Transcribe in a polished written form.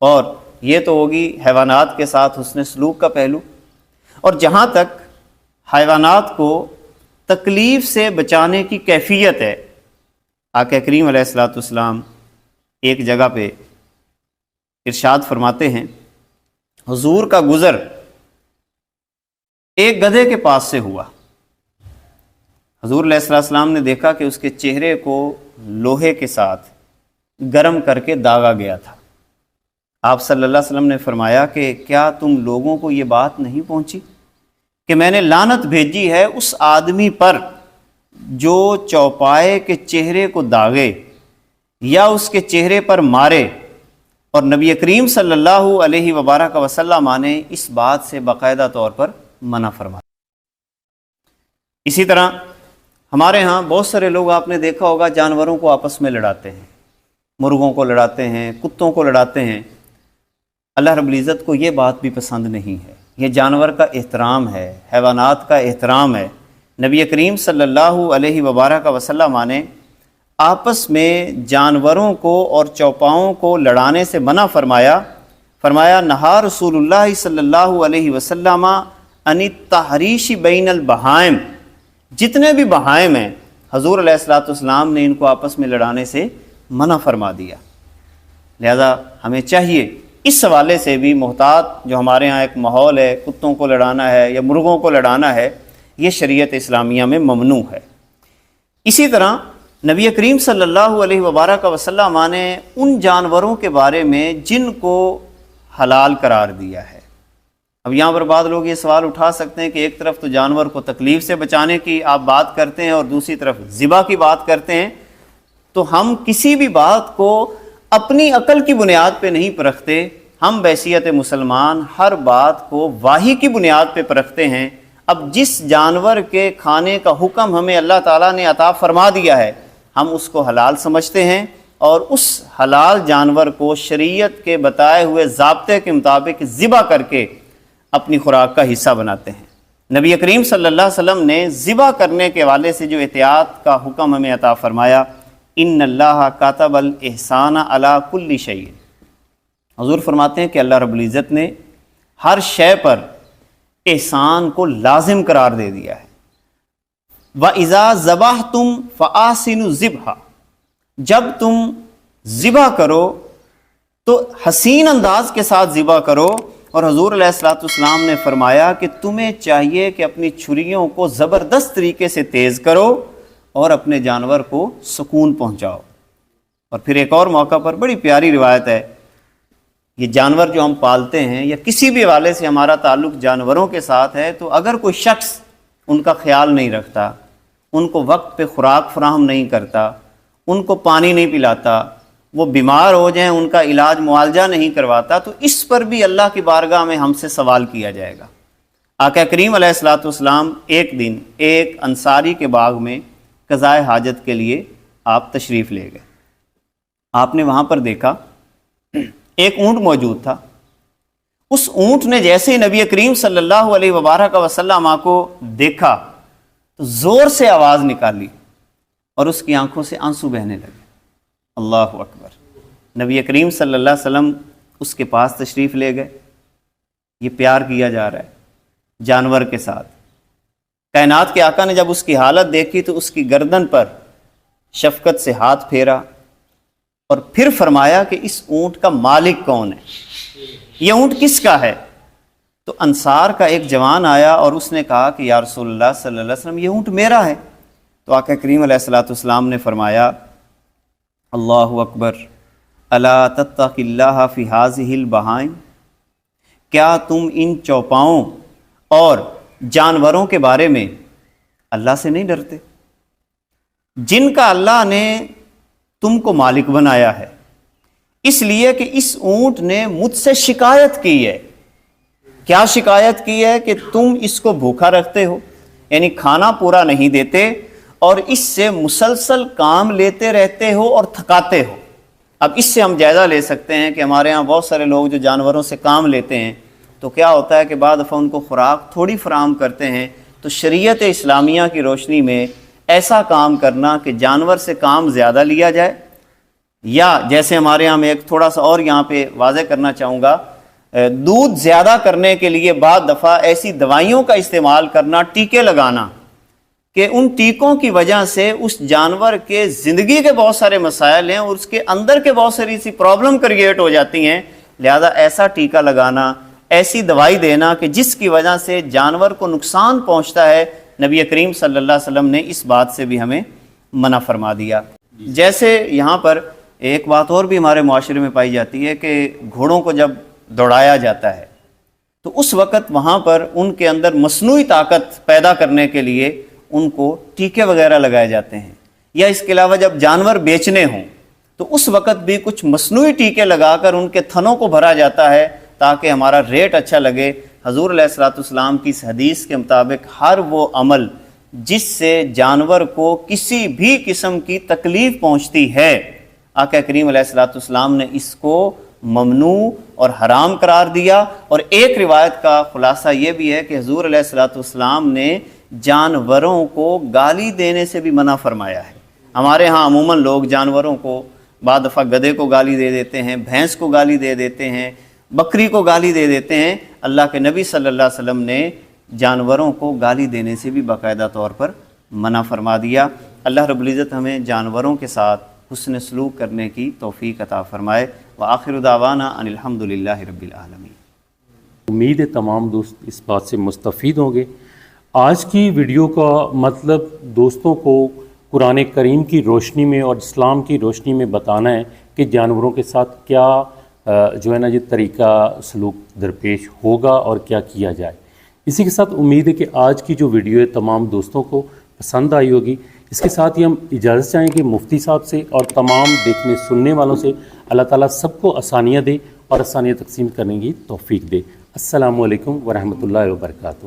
اور یہ تو ہوگی حیوانات کے ساتھ حسن سلوک کا پہلو، اور جہاں تک حیوانات کو تکلیف سے بچانے کی کیفیت ہے، آقا کریم علیہ الصلوۃ والسلام ایک جگہ پہ ارشاد فرماتے ہیں، حضور کا گزر ایک گدھے کے پاس سے ہوا۔ حضور علیہ الصلوۃ والسلام نے دیکھا کہ اس کے چہرے کو لوہے کے ساتھ گرم کر کے داغا گیا تھا۔ آپ صلی اللہ علیہ وسلم نے فرمایا کہ کیا تم لوگوں کو یہ بات نہیں پہنچی کہ میں نے لعنت بھیجی ہے اس آدمی پر جو چوپائے کے چہرے کو داغے یا اس کے چہرے پر مارے، اور نبی کریم صلی اللہ علیہ وبارک وسلم نے اس بات سے باقاعدہ طور پر منع فرمایا۔ اسی طرح ہمارے ہاں بہت سارے لوگ آپ نے دیکھا ہوگا جانوروں کو آپس میں لڑاتے ہیں، مرغوں کو لڑاتے ہیں، کتوں کو لڑاتے ہیں۔ اللہ رب العزت کو یہ بات بھی پسند نہیں ہے۔ یہ جانور کا احترام ہے، حیوانات کا احترام ہے۔ نبی کریم صلی اللہ علیہ وبارک وسلم نے آپس میں جانوروں کو اور چوپاؤں کو لڑانے سے منع فرمایا نہا رسول اللہ صلی اللہ علیہ وسلم عن التحریش بین البہائم، جتنے بھی بہائم ہیں حضور علیہ الصلوۃ والسلام نے ان کو آپس میں لڑانے سے منع فرما دیا۔ لہذا ہمیں چاہیے اس حوالے سے بھی محتاط، جو ہمارے ہاں ایک ماحول ہے کتوں کو لڑانا ہے یا مرغوں کو لڑانا ہے، یہ شریعت اسلامیہ میں ممنوع ہے۔ اسی طرح نبی کریم صلی اللہ علیہ وبارک وسلم نے ان جانوروں کے بارے میں جن کو حلال قرار دیا ہے۔ اب یہاں پر بعض لوگ یہ سوال اٹھا سکتے ہیں کہ ایک طرف تو جانور کو تکلیف سے بچانے کی آپ بات کرتے ہیں اور دوسری طرف ذبح کی بات کرتے ہیں، تو ہم کسی بھی بات کو اپنی عقل کی بنیاد پہ نہیں پرکھتے، ہم بحیثیت مسلمان ہر بات کو وحی کی بنیاد پہ پرکھتے ہیں۔ اب جس جانور کے کھانے کا حکم ہمیں اللہ تعالیٰ نے عطا فرما دیا ہے، ہم اس کو حلال سمجھتے ہیں اور اس حلال جانور کو شریعت کے بتائے ہوئے ضابطے کے مطابق ذبح کر کے اپنی خوراک کا حصہ بناتے ہیں۔ نبی کریم صلی اللہ علیہ وسلم نے ذبح کرنے کے حوالے سے جو احتیاط کا حکم ہمیں عطا فرمایا، ان اللہ کاتب الاحسان علی کل شیء، حضور فرماتے ہیں کہ اللہ رب العزت نے ہر شے پر احسان کو لازم قرار دے دیا ہے۔ وَإِذَا ذَبَحْتُمْ فَأَحْسِنُوا الذِّبْحَ، جب تم ذبح کرو تو حسین انداز کے ساتھ ذبح کرو۔ اور حضور علیہ الصلوۃ والسلام نے فرمایا کہ تمہیں چاہیے کہ اپنی چھریوں کو زبردست طریقے سے تیز کرو اور اپنے جانور کو سکون پہنچاؤ۔ اور پھر ایک اور موقع پر بڑی پیاری روایت ہے، یہ جانور جو ہم پالتے ہیں یا کسی بھی حوالے سے ہمارا تعلق جانوروں کے ساتھ ہے، تو اگر کوئی شخص ان کا خیال نہیں رکھتا، ان کو وقت پہ خوراک فراہم نہیں کرتا، ان کو پانی نہیں پلاتا، وہ بیمار ہو جائیں ان کا علاج معالجہ نہیں کرواتا، تو اس پر بھی اللہ کی بارگاہ میں ہم سے سوال کیا جائے گا۔ آقا کریم علیہ الصلوۃ والسلام ایک دن ایک انصاری کے باغ میں قضائے حاجت کے لیے آپ تشریف لے گئے۔ آپ نے وہاں پر دیکھا ایک اونٹ موجود تھا۔ اس اونٹ نے جیسے ہی نبی کریم صلی اللہ علیہ وبارک وسلم کو دیکھا تو زور سے آواز نکالی اور اس کی آنکھوں سے آنسو بہنے لگے۔ اللہ اکبر! نبی کریم صلی اللہ علیہ وسلم اس کے پاس تشریف لے گئے۔ یہ پیار کیا جا رہا ہے جانور کے ساتھ۔ کائنات کے آقا نے جب اس کی حالت دیکھی تو اس کی گردن پر شفقت سے ہاتھ پھیرا اور پھر فرمایا کہ اس اونٹ کا مالک کون ہے، یہ اونٹ کس کا ہے؟ تو انصار کا ایک جوان آیا اور اس نے کہا کہ یا رسول اللہ صلی اللہ علیہ وسلم، یہ اونٹ میرا ہے۔ تو آقا کریم علیہ الصلوۃ والسلام نے فرمایا اللہ اکبر، الا تتقی اللہ فی ہذہ البہائم، کیا تم ان چوپاؤں اور جانوروں کے بارے میں اللہ سے نہیں ڈرتے جن کا اللہ نے تم کو مالک بنایا ہے؟ اس لیے کہ اس اونٹ نے مجھ سے شکایت کی ہے۔ کیا شکایت کی ہے؟ کہ تم اس کو بھوکا رکھتے ہو، یعنی کھانا پورا نہیں دیتے اور اس سے مسلسل کام لیتے رہتے ہو اور تھکاتے ہو۔ اب اس سے ہم جائزہ لے سکتے ہیں کہ ہمارے ہاں بہت سارے لوگ جو جانوروں سے کام لیتے ہیں تو کیا ہوتا ہے کہ بعض دفعہ ان کو خوراک تھوڑی فراہم کرتے ہیں، تو شریعت اسلامیہ کی روشنی میں ایسا کام کرنا کہ جانور سے کام زیادہ لیا جائے، یا جیسے ہمارے یہاں میں ایک تھوڑا سا اور یہاں پہ واضح کرنا چاہوں گا، دودھ زیادہ کرنے کے لیے بعض دفعہ ایسی دوائیوں کا استعمال کرنا، ٹیکے لگانا، کہ ان ٹیکوں کی وجہ سے اس جانور کے زندگی کے بہت سارے مسائل ہیں اور اس کے اندر کے بہت ساری سی پرابلم کریٹ ہو جاتی ہیں، لہذا ایسا ٹیکہ لگانا، ایسی دوائی دینا کہ جس کی وجہ سے جانور کو نقصان پہنچتا ہے، نبی کریم صلی اللہ علیہ وسلم نے اس بات سے بھی ہمیں منع فرما دیا۔ جیسے یہاں پر ایک بات اور بھی ہمارے معاشرے میں پائی جاتی ہے کہ گھوڑوں کو جب دوڑایا جاتا ہے تو اس وقت وہاں پر ان کے اندر مصنوعی طاقت پیدا کرنے کے لیے ان کو ٹیکے وغیرہ لگائے جاتے ہیں، یا اس کے علاوہ جب جانور بیچنے ہوں تو اس وقت بھی کچھ مصنوعی ٹیکے لگا کر ان کے تھنوں کو بھرا جاتا ہے تاکہ ہمارا ریٹ اچھا لگے۔ حضور علیہ الصلوۃ والسلام کی اس حدیث کے مطابق ہر وہ عمل جس سے جانور کو کسی بھی قسم کی تکلیف پہنچتی ہے، آقا کریم علیہ الصلوۃ والسلام نے اس کو ممنوع اور حرام قرار دیا۔ اور ایک روایت کا خلاصہ یہ بھی ہے کہ حضور علیہ الصلوۃ والسلام نے جانوروں کو گالی دینے سے بھی منع فرمایا ہے۔ ہمارے ہاں عموماً لوگ جانوروں کو بعض دفعہ گدھے کو گالی دے دیتے ہیں، بھینس کو گالی دے دیتے ہیں، بکری کو گالی دے دیتے ہیں۔ اللہ کے نبی صلی اللہ علیہ وسلم نے جانوروں کو گالی دینے سے بھی باقاعدہ طور پر منع فرما دیا۔ اللہ رب العزت ہمیں جانوروں کے ساتھ حسن سلوک کرنے کی توفیق عطا فرمائے۔ وآخر دعوانا ان الحمد للہ رب العالمین۔ امید ہے تمام دوست اس بات سے مستفید ہوں گے۔ آج کی ویڈیو کا مطلب دوستوں کو قرآن کریم کی روشنی میں اور اسلام کی روشنی میں بتانا ہے کہ جانوروں کے ساتھ کیا جو ہے نا یہ طریقہ سلوک درپیش ہوگا اور کیا کیا جائے۔ اسی کے ساتھ امید ہے کہ آج کی جو ویڈیو ہے تمام دوستوں کو پسند آئی ہوگی۔ اس کے ساتھ ہی ہم اجازت چاہیں کہ مفتی صاحب سے اور تمام دیکھنے سننے والوں سے اللہ تعالیٰ سب کو آسانیاں دے اور آسانیاں تقسیم کرنے کی توفیق دے۔ السلام علیکم ورحمۃ اللہ وبرکاتہ۔